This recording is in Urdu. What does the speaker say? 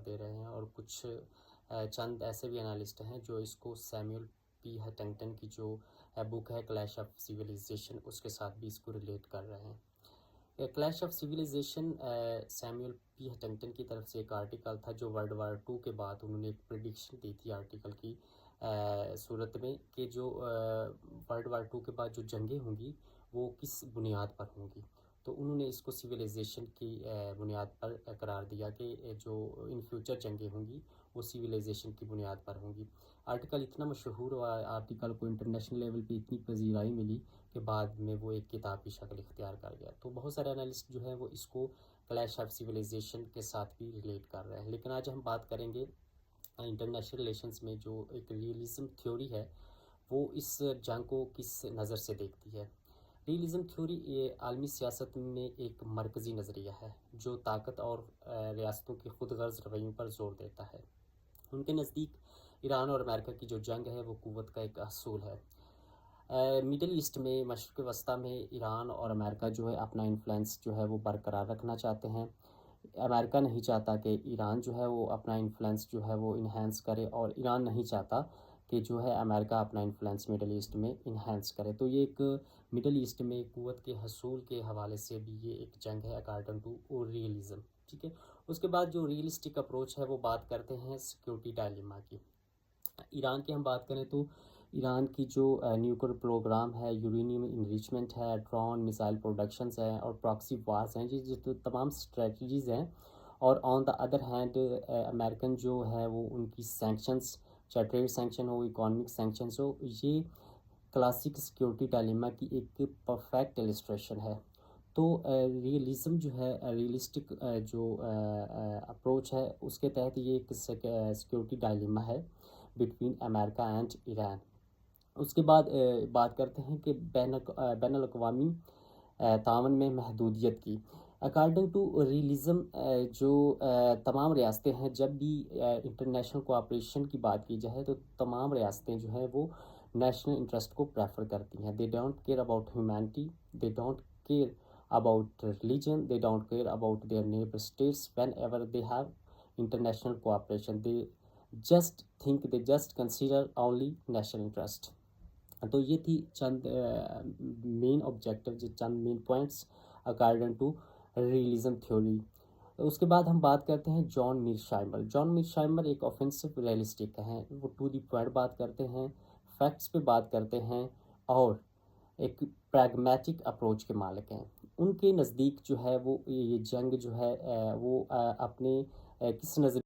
دے رہے ہیں، اور کچھ چند ایسے بھی انالسٹ ہیں جو اس کو سیمیول پی ہنٹنگٹن کی جو بک ہے کلیش آف سیویلائزیشن، اس کے ساتھ بھی اس کو ریلیٹ کر رہے ہیں۔ Clash of civilisation Samuel P Huntington کی طرف سے ایک آرٹیکل تھا جو ورلڈ وار 2 کے بعد انہوں نے ایک پریڈکشن دی تھی آرٹیکل کی صورت میں کہ جو ورلڈ وار 2 کے بعد جو جنگیں ہوں گی وہ کس بنیاد پر ہوں گی، تو انہوں نے اس کو سویلائزیشن کی بنیاد پر قرار دیا کہ جو ان فیوچر جنگیں ہوں گی وہ سویلائزیشن کی بنیاد پر ہوں گی۔ آرٹیکل اتنا مشہور ہوا، آرٹیکل کو انٹرنیشنل لیول پہ اتنی پذیرائی ملی کہ بعد میں وہ ایک کتاب کی شکل اختیار کر گیا۔ تو بہت سارے انالسٹ جو ہیں وہ اس کو کلیش آف سویلائزیشن کے ساتھ بھی ریلیٹ کر رہے ہیں، لیکن آج ہم بات کریں گے انٹرنیشنل ریلیشنز میں جو ایک ریئلزم تھیوری ہے وہ اس جنگ کو کس نظر سے دیکھتی ہے۔ ریئلزم تھیوری یہ عالمی سیاست میں ایک مرکزی نظریہ ہے جو طاقت اور ریاستوں کی خود غرض رویوں پر زور دیتا ہے۔ ان کے نزدیک ایران اور امریکہ کی جو جنگ ہے وہ قوت کا ایک حصول ہے۔ مڈل ایسٹ میں، مشرق وسطیٰ میں ایران اور امریکہ جو ہے اپنا انفلوئنس جو ہے وہ برقرار رکھنا چاہتے ہیں۔ امریکہ نہیں چاہتا کہ ایران جو ہے وہ اپنا انفلوئنس جو ہے وہ انہینس کرے، اور ایران نہیں چاہتا کہ جو ہے امریکہ اپنا انفلوئنس مڈل ایسٹ میں انہینس کرے۔ تو یہ ایک مڈل ایسٹ میں قوت کے حصول کے حوالے سے بھی یہ ایک جنگ ہے اکارڈنگ ٹو ریئلزم، ٹھیک ہے۔ اس کے بعد جو ریئلسٹک اپروچ ہے وہ بات کرتے ہیں سیکیورٹی ڈائلیما کی۔ ایران کی ہم بات کریں تو ایران کی جو نیوکلیر پروگرام ہے، یورینیم انریچمنٹ ہے، ڈرون میزائل پروڈکشنز ہیں اور پراکسی وارز ہیں، جو تمام اسٹریٹجیز ہیں۔ اور آن دا ادر ہینڈ امریکن جو ہے وہ ان کی سینکشنز، چاہے ٹریڈ سینکشن ہو، اکانومک سینکشنز ہو، یہ کلاسک سیکیورٹی ڈائلیما کی ایک پرفیکٹ السٹریشن ہے۔ تو ریئلزم جو ہے، ریئلسٹک جو اپروچ ہے، اس کے تحت یہ ایک سیکیورٹی ڈائلیما ہے بٹوین امریکہ اینڈ ایران۔ اس کے بعد بات کرتے ہیں کہ بین الاقوامی تعاون میں محدودیت کی۔ اکارڈنگ ٹو ریئلزم جو تمام ریاستیں ہیں، جب بھی انٹرنیشنل کوآپریشن کی بات کی جائے تو تمام ریاستیں جو ہیں وہ نیشنل انٹرسٹ کو پریفر کرتی ہیں۔ They don't care about humanity, they don't care about religion, they don't care about their neighbor states whenever they have international cooperation. They just consider only national interest. تو یہ تھی چند مین آبجیکٹو، چند main points according to realism theory. اس کے بعد ہم بات کرتے ہیں جان میرشائمر۔ جان میرشائمر ایک آفینسو ریئلسٹک ہیں، وہ ٹو دی پوائنٹ بات کرتے ہیں، فیکٹس پہ بات کرتے ہیں اور ایک پریگمیٹک اپروچ کے مالک ہیں۔ ان کے نزدیک جو ہے وہ یہ جنگ جو ہے وہ اپنے کس نظر